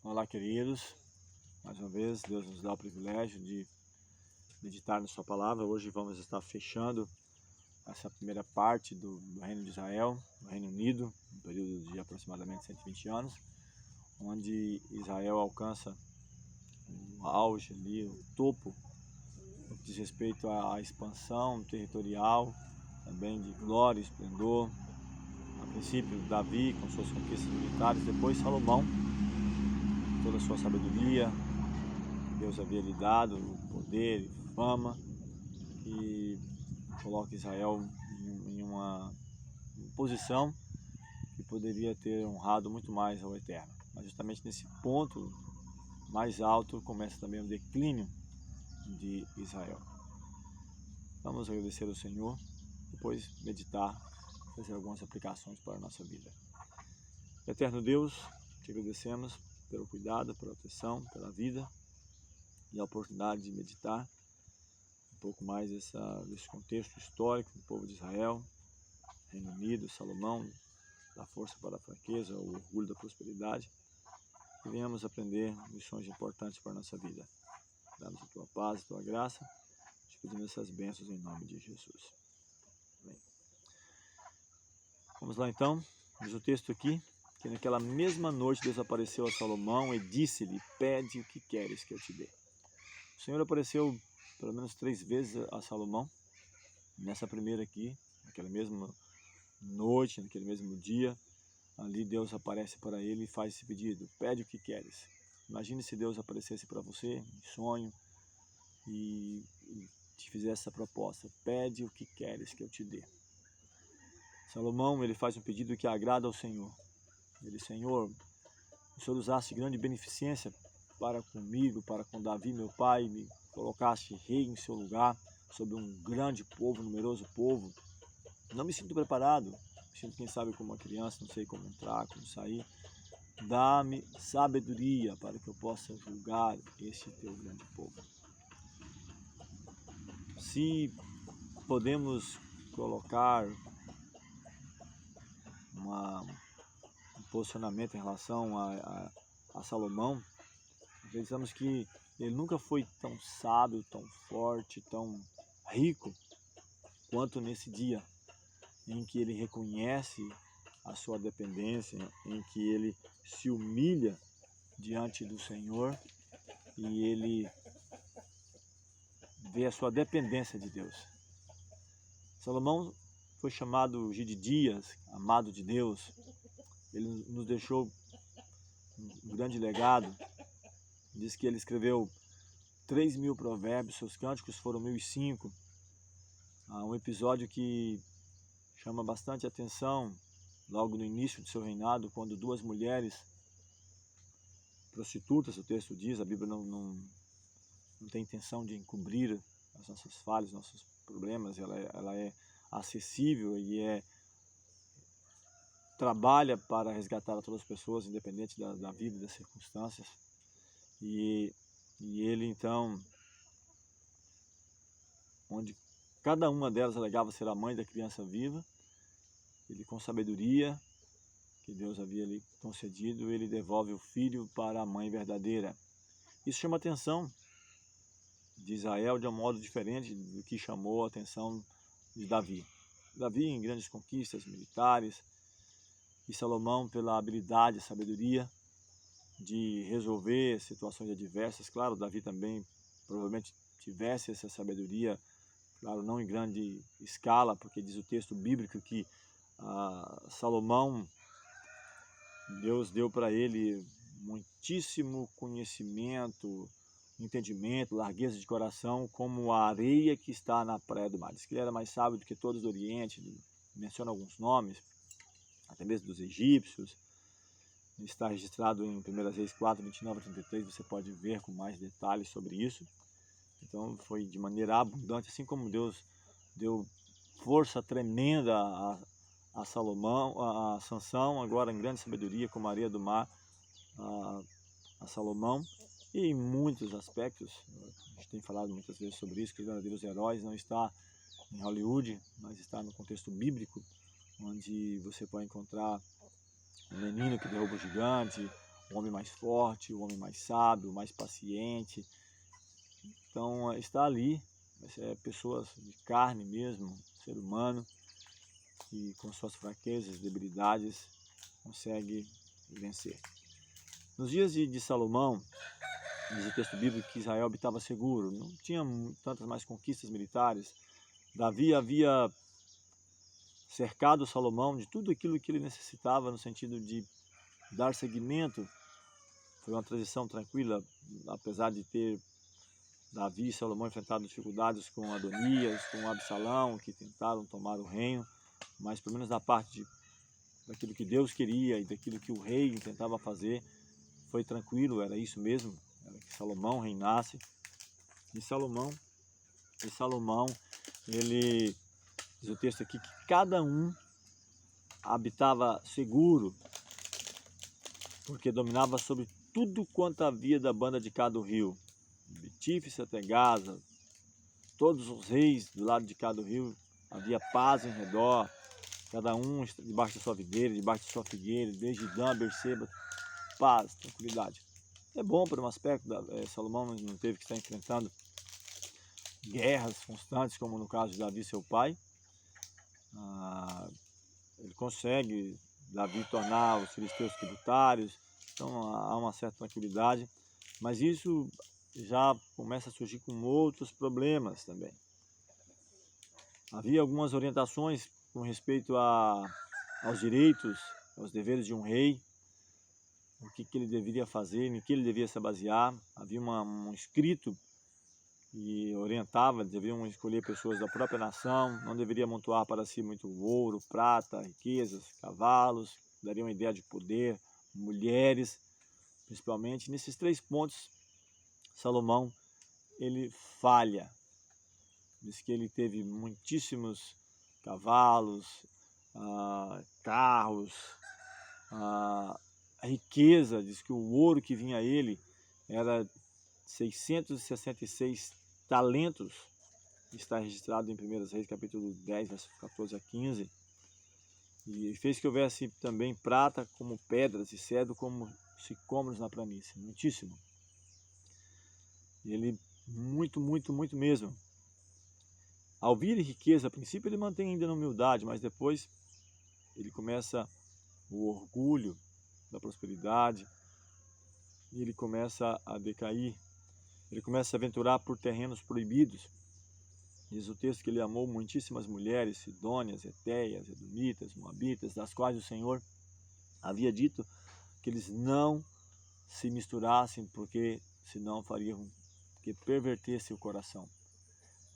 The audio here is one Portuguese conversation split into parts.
Olá, queridos. Mais uma vez, Deus nos dá o privilégio de meditar na sua palavra. Hoje vamos estar fechando essa primeira parte do Reino de Israel, do Reino Unido, um período de aproximadamente 120 anos, onde Israel alcança o auge ali, o topo, no que diz respeito à expansão territorial, também de glória e esplendor. A princípio, Davi com suas conquistas militares, depois Salomão, toda a sua sabedoria, Deus havia lhe dado poder e fama, e coloca Israel em uma posição que poderia ter honrado muito mais ao Eterno. Mas justamente nesse ponto mais alto começa também o declínio de Israel. Vamos agradecer ao Senhor, depois meditar, fazer algumas aplicações para a nossa vida. Eterno Deus, te agradecemos pelo cuidado, pela proteção, pela vida e a oportunidade de meditar um pouco mais desse contexto histórico do povo de Israel, Reino Unido, Salomão, da força para a fraqueza, o orgulho da prosperidade, e venhamos aprender lições importantes para a nossa vida. Dá-nos a tua paz, a tua graça, te pedimos essas bênçãos em nome de Jesus. Amém. Vamos lá então, diz o texto aqui, que naquela mesma noite Deus apareceu a Salomão e disse-lhe: pede o que queres que eu te dê. O Senhor apareceu pelo menos 3 vezes a Salomão. Nessa primeira aqui, naquela mesma noite, naquele mesmo dia, ali Deus aparece para ele e faz esse pedido: pede o que queres. Imagine se Deus aparecesse para você em sonho e te fizesse essa proposta: pede o que queres que eu te dê. Salomão, ele faz um pedido que agrada ao Senhor. Ele: Senhor, o Senhor usaste grande beneficência para comigo, para com Davi, meu pai, me colocaste rei em seu lugar, sobre um grande povo, numeroso povo. Não me sinto preparado, me sinto, quem sabe, como uma criança, não sei como entrar, como sair. Dá-me sabedoria para que eu possa julgar esse teu grande povo. Se podemos colocar um posicionamento em relação a Salomão, pensamos que ele nunca foi tão sábio, tão forte, tão rico quanto nesse dia em que ele reconhece a sua dependência, em que ele se humilha diante do Senhor e ele vê a sua dependência de Deus. Salomão foi chamado Gideões, amado de Deus. Ele nos deixou um grande legado. Diz que ele escreveu 3.000 provérbios, seus cânticos foram 1.005. Há um episódio que chama bastante atenção, logo no início de seu reinado, quando 2 mulheres prostitutas, o texto diz, a Bíblia não tem intenção de encobrir as nossas falhas, nossos problemas, ela é acessível e trabalha para resgatar a todas as pessoas, independente da vida e das circunstâncias. E ele então, onde cada uma delas alegava ser a mãe da criança viva, ele, com sabedoria que Deus havia lhe concedido, ele devolve o filho para a mãe verdadeira. Isso chama a atenção de Israel de um modo diferente do que chamou a atenção de Davi. Davi em grandes conquistas militares, e Salomão pela habilidade e sabedoria de resolver situações adversas. Claro, Davi também provavelmente tivesse essa sabedoria, claro, não em grande escala, porque diz o texto bíblico que Salomão, Deus deu para ele muitíssimo conhecimento, entendimento, largueza de coração, como a areia que está na praia do mar. Diz que ele era mais sábio do que todos do Oriente, menciona alguns nomes, até mesmo dos egípcios. Está registrado em 1 Reis 4, 29 a 33, você pode ver com mais detalhes sobre isso. Então foi de maneira abundante, assim como Deus deu força tremenda a Salomão, a Sansão, agora em grande sabedoria como a areia do mar, a Salomão, e em muitos aspectos. A gente tem falado muitas vezes sobre isso, que os verdadeiros heróis não está em Hollywood, mas está no contexto bíblico, onde você pode encontrar um menino que derruba o gigante, o homem mais forte, o homem mais sábio, o mais paciente. Então está ali, pessoas de carne mesmo, ser humano, que com suas fraquezas, debilidades, consegue vencer. Nos dias de Salomão, diz o texto bíblico que Israel habitava seguro, não tinha tantas mais conquistas militares. Davi havia cercado Salomão de tudo aquilo que ele necessitava no sentido de dar seguimento. Foi uma transição tranquila, apesar de ter Davi e Salomão enfrentado dificuldades com Adonias, com Absalão, que tentaram tomar o reino, mas pelo menos da parte daquilo que Deus queria e daquilo que o rei tentava fazer, foi tranquilo, era isso mesmo, era que Salomão reinasse. E Salomão, ele diz o texto aqui que cada um habitava seguro, porque dominava sobre tudo quanto havia da banda de cá do rio, de Tífis até Gaza, todos os reis do lado de cá do rio, havia paz em redor, cada um debaixo da sua videira, debaixo da sua figueira, desde Dan a Berseba, paz, tranquilidade. É bom por um aspecto, Salomão não teve que estar enfrentando guerras constantes, como no caso de Davi, seu pai. Ele consegue, Davi, tornar os filisteus tributários, então há uma certa tranquilidade, mas isso já começa a surgir com outros problemas também. Havia algumas orientações com respeito aos direitos, aos deveres de um rei, o que ele deveria fazer, em que ele devia se basear. Havia um escrito que orientava, deveriam escolher pessoas da própria nação, não deveria amontoar para si muito ouro, prata, riquezas, cavalos, daria uma ideia de poder, mulheres, principalmente. Nesses 3 pontos, Salomão, ele falha. Diz que ele teve muitíssimos cavalos, carros, a riqueza, diz que o ouro que vinha a ele era 666 talentos, está registrado em 1 Reis, capítulo 10, versos 14 a 15. E fez que houvesse também prata como pedras e cedro como sicômoros na planície, muitíssimo. Ele, muito mesmo. Ao vir riqueza, a princípio ele mantém ainda na humildade, mas depois ele começa o orgulho da prosperidade, e ele começa a decair, ele começa a aventurar por terrenos proibidos. Diz o texto que ele amou muitíssimas mulheres, sidônias, etéias, edomitas, moabitas, das quais o Senhor havia dito que eles não se misturassem, porque senão fariam que pervertesse o coração.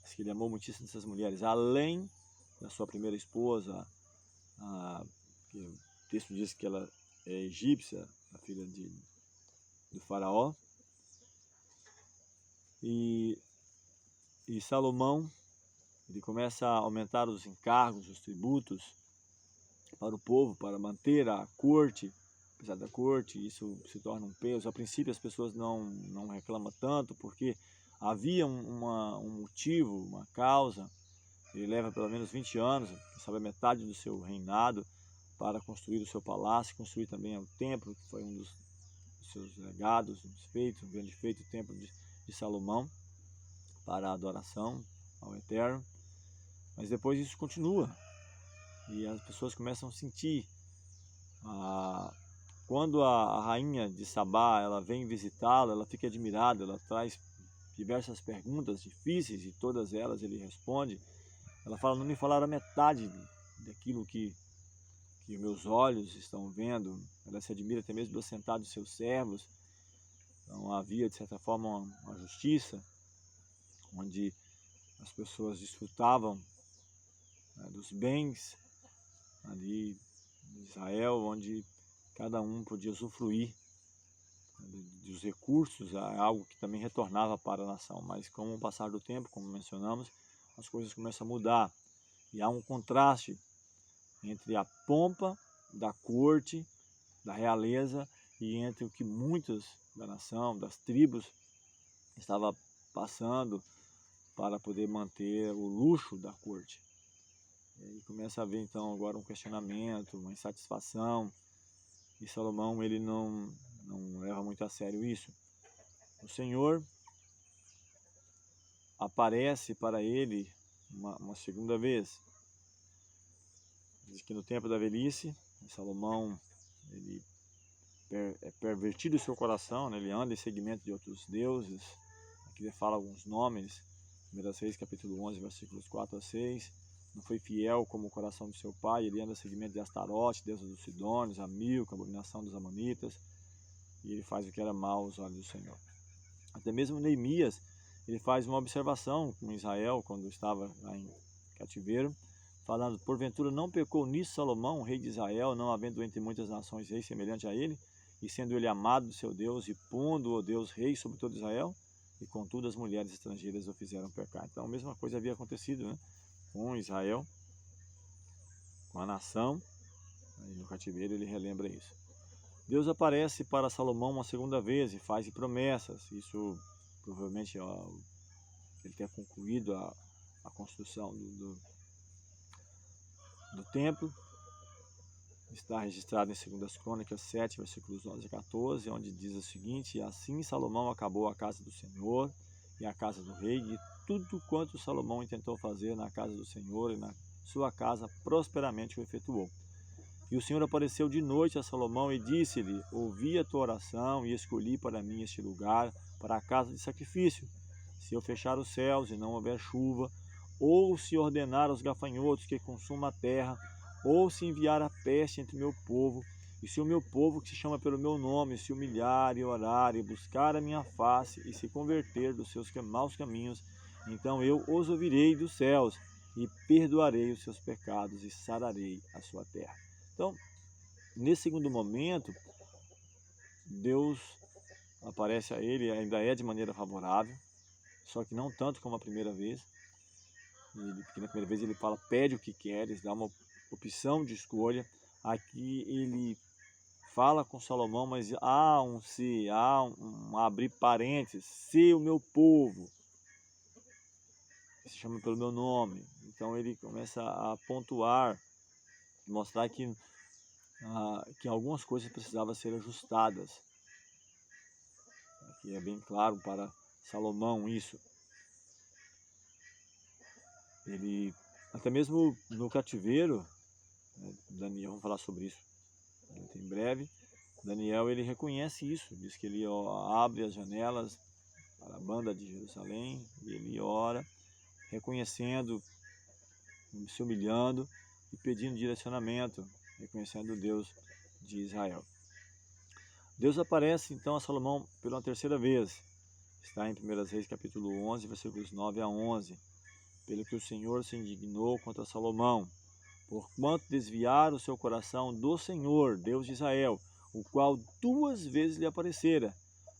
Diz que ele amou muitíssimo essas mulheres, além da sua primeira esposa, que o texto diz que ela é egípcia, a filha do faraó. E Salomão, ele começa a aumentar os encargos, os tributos para o povo, para manter a corte. Apesar da corte, isso se torna um peso. A princípio as pessoas não reclamam tanto, porque havia um motivo, uma causa. Ele leva pelo menos 20 anos, quem sabe a metade do seu reinado, para construir o seu palácio, construir também o templo, que foi um dos seus legados, um grande feito, o templo de Salomão, para a adoração ao Eterno. Mas depois isso continua, e as pessoas começam a sentir. Quando a rainha de Sabá ela vem visitá-lo, ela fica admirada, ela traz diversas perguntas difíceis, e todas elas ele responde. Ela fala: não me falaram a metade daquilo que meus olhos estão vendo. Ela se admira até mesmo do assentado dos seus servos. Então havia, de certa forma, uma justiça, onde as pessoas desfrutavam, né, dos bens ali de Israel, onde cada um podia usufruir, né, dos recursos, algo que também retornava para a nação. Mas com o passar do tempo, como mencionamos, as coisas começam a mudar, e há um contraste entre a pompa da corte, da realeza, e entre o que muitos da nação, das tribos, estava passando para poder manter o luxo da corte. E começa a haver então agora um questionamento, uma insatisfação, e Salomão ele não não leva muito a sério isso. O Senhor aparece para ele uma segunda vez. Diz que no tempo da velhice, Salomão, ele é pervertido o seu coração, né? Ele anda em seguimento de outros deuses. Aqui ele fala alguns nomes, 1 Reis capítulo 11, versículos 4 a 6. Não foi fiel como o coração de seu pai, ele anda em seguimento de Astarote, deusa dos Sidônios, a Milca, abominação dos Amonitas, e ele faz o que era mal aos olhos do Senhor. Até mesmo Neemias, ele faz uma observação com Israel, quando estava lá em cativeiro, falando: porventura não pecou nisso Salomão, rei de Israel, não havendo entre muitas nações rei semelhante a ele, e sendo ele amado do seu Deus, e pondo o Deus rei sobre todo Israel, e contudo as mulheres estrangeiras o fizeram pecar. Então a mesma coisa havia acontecido, né, com Israel, com a nação, e no cativeiro ele relembra isso. Deus aparece para Salomão uma segunda vez e faz promessas. Isso provavelmente ele ter concluído a construção do templo. Está registrado em 2 Crônicas 7, versículos 11 a 14, onde diz o seguinte: assim Salomão acabou a casa do Senhor e a casa do rei, e tudo quanto Salomão intentou fazer na casa do Senhor e na sua casa prosperamente o efetuou. E o Senhor apareceu de noite a Salomão e disse-lhe: ouvi a tua oração e escolhi para mim este lugar, para a casa de sacrifício. Se eu fechar os céus e não houver chuva, ou se ordenar aos gafanhotos que consuma a terra, ou se enviar a peste entre o meu povo, e se o meu povo, que se chama pelo meu nome, se humilhar e orar e buscar a minha face e se converter dos seus maus caminhos, então eu os ouvirei dos céus e perdoarei os seus pecados e sararei a sua terra. Então, nesse segundo momento, Deus aparece a ele, ainda é de maneira favorável, só que não tanto como a primeira vez. Porque na primeira vez ele fala: pede o que queres, dá uma opção de escolha. Aqui ele fala com Salomão, mas há um se, há um abrir parênteses: se o meu povo, que se chama pelo meu nome. Então ele começa a pontuar, mostrar que algumas coisas precisavam ser ajustadas. Aqui é bem claro para Salomão isso. Ele, até mesmo no cativeiro, né, Daniel, vamos falar sobre isso em breve. Daniel, ele reconhece isso, diz que ele abre as janelas para a banda de Jerusalém e ele ora, reconhecendo, se humilhando e pedindo direcionamento, reconhecendo o Deus de Israel. Deus aparece então a Salomão pela terceira vez. Está em 1 Reis capítulo 11, versículos 9 a 11. Pelo que o Senhor se indignou contra Salomão, porquanto desviara o seu coração do Senhor, Deus de Israel, o qual 2 vezes lhe aparecera,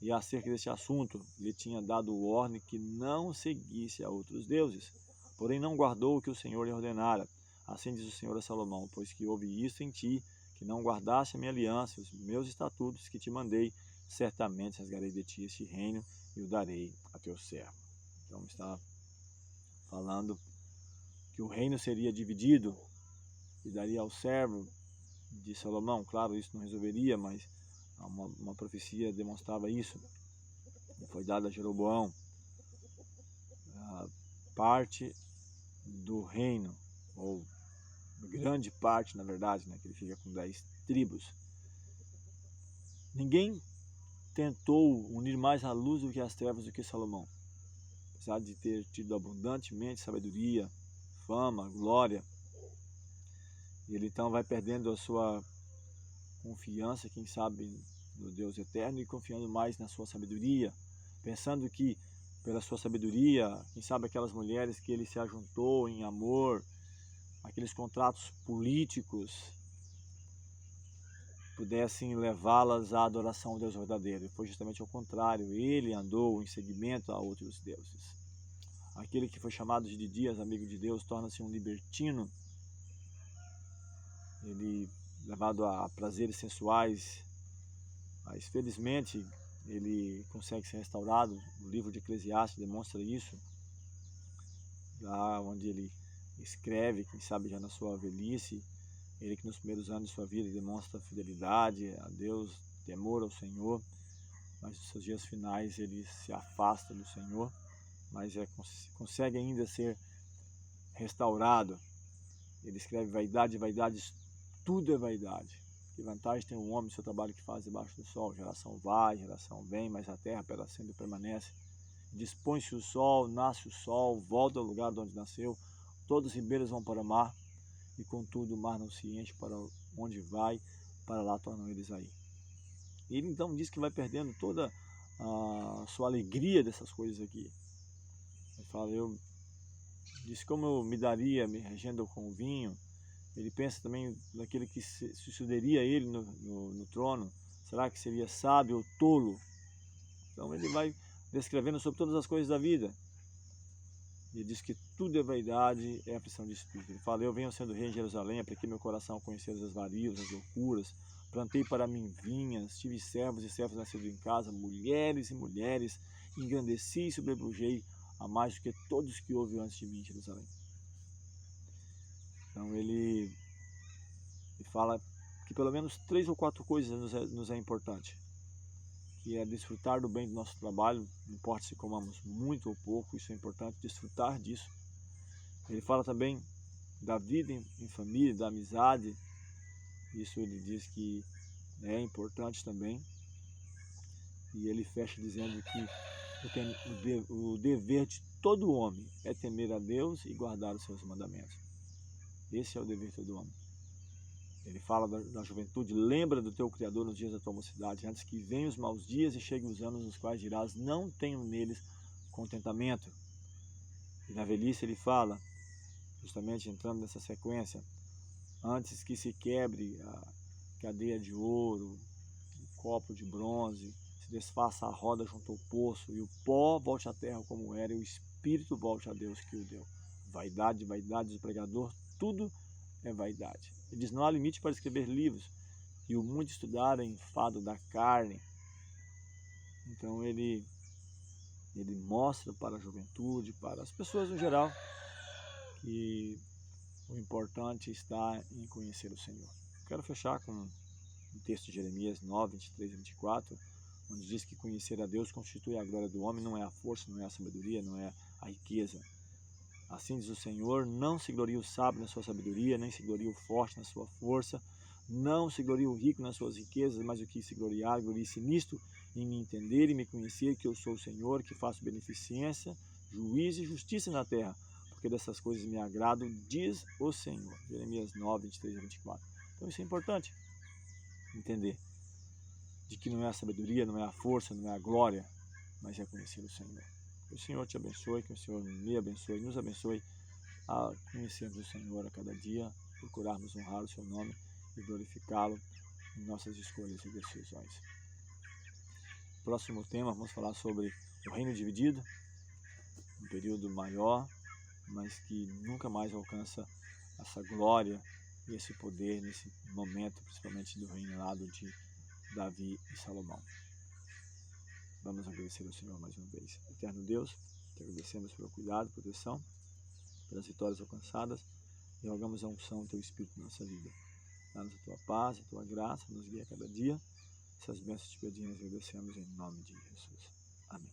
e acerca deste assunto lhe tinha dado ordem que não seguisse a outros deuses, porém não guardou o que o Senhor lhe ordenara. Assim diz o Senhor a Salomão: pois que houve isso em ti, que não guardaste a minha aliança, os meus estatutos que te mandei, certamente rasgarei de ti este reino e o darei a teu servo. Então está falando que o reino seria dividido e daria ao servo de Salomão. Claro, isso não resolveria, mas uma profecia demonstrava isso. E foi dada a Jeroboão a parte do reino, ou grande parte, na verdade, né, que ele fica com 10 tribos. Ninguém tentou unir mais a luz do que as trevas do que Salomão. Apesar de ter tido abundantemente sabedoria, fama, glória, ele então vai perdendo a sua confiança, quem sabe, no Deus eterno, e confiando mais na sua sabedoria, pensando que pela sua sabedoria, quem sabe aquelas mulheres que ele se ajuntou em amor, aqueles contratos políticos, pudessem levá-las à adoração ao Deus verdadeiro. E foi justamente ao contrário, ele andou em seguimento a outros deuses. Aquele que foi chamado de dias amigo de Deus torna-se um libertino. Ele, levado a prazeres sensuais, mas felizmente ele consegue ser restaurado. O livro de Eclesiastes demonstra isso, lá onde ele escreve, quem sabe já na sua velhice, ele que nos primeiros anos de sua vida demonstra fidelidade a Deus, temor ao Senhor, mas nos seus dias finais ele se afasta do Senhor, mas consegue ainda ser restaurado. Ele escreve: vaidade, vaidades, tudo é vaidade. Que vantagem tem um homem no seu trabalho que faz debaixo do sol? Geração vai, geração vem, mas a terra pela sempre permanece. Dispõe-se o sol, nasce o sol, volta ao lugar de onde nasceu, todos os ribeiros vão para o mar, e contudo o mar não se enche, para onde vai, para lá tornam eles aí. E ele então diz que vai perdendo toda a sua alegria dessas coisas aqui. Ele fala: diz como eu me daria me regendo com o vinho. Ele pensa também naquele que sucederia ele no trono. Será que seria sábio ou tolo? Então ele vai descrevendo sobre todas as coisas da vida. Ele diz que tudo é vaidade, é aflição de espírito. Ele fala: eu venho sendo rei em Jerusalém, apliquei meu coração a conhecer as desvarios, as loucuras, plantei para mim vinhas, tive servos e servas nascidos em casa, mulheres e mulheres, engrandeci e sobrepujei a mais do que todos que houve antes de mim em Jerusalém. Então ele fala que pelo menos 3 ou 4 coisas nos é importante, que é desfrutar do bem do nosso trabalho, não importa se comamos muito ou pouco, isso é importante, desfrutar disso. Ele fala também da vida em família, da amizade, isso ele diz que é importante também. E ele fecha dizendo que o dever de todo homem é temer a Deus e guardar os seus mandamentos. Esse é o dever de todo homem. Ele fala da juventude: lembra do teu Criador nos dias da tua mocidade, antes que venham os maus dias e cheguem os anos nos quais dirás: não tenho neles contentamento. E na velhice ele fala, justamente entrando nessa sequência: antes que se quebre a cadeia de ouro, o copo de bronze, se desfaça a roda junto ao poço, e o pó volte à terra como era, e o espírito volte a Deus que o deu. Vaidade, vaidade do pregador, tudo é vaidade. Ele diz: não há limite para escrever livros, e o muito estudar é enfado da carne. Então ele mostra para a juventude, para as pessoas no geral, que o importante está em conhecer o Senhor. Quero fechar com o texto de Jeremias 9, 23 e 24, onde diz que conhecer a Deus constitui a glória do homem, não é a força, não é a sabedoria, não é a riqueza. Assim diz o Senhor: não se glorie o sábio na sua sabedoria, nem se glorie o forte na sua força, não se glorie o rico nas suas riquezas, mas o que se gloriar, glorie-se nisto, em me entender e me conhecer que eu sou o Senhor, que faço beneficência, juízo e justiça na terra, porque dessas coisas me agrado, diz o Senhor. Jeremias 9, 23 e 24. Então isso é importante entender, de que não é a sabedoria, não é a força, não é a glória, mas é conhecer o Senhor. Que o Senhor te abençoe, que o Senhor me abençoe, nos abençoe a conhecermos o Senhor a cada dia, procurarmos honrar o seu nome e glorificá-lo em nossas escolhas e decisões. Próximo tema, vamos falar sobre o reino dividido, um período maior, mas que nunca mais alcança essa glória e esse poder nesse momento, principalmente do reinado de Davi e Salomão. Vamos agradecer ao Senhor mais uma vez. Eterno Deus, te agradecemos pelo cuidado, proteção, pelas vitórias alcançadas, e rogamos a unção do teu Espírito na nossa vida. Dá-nos a tua paz, a tua graça, nos guia a cada dia. Essas bênçãos te pedimos e agradecemos em nome de Jesus. Amém.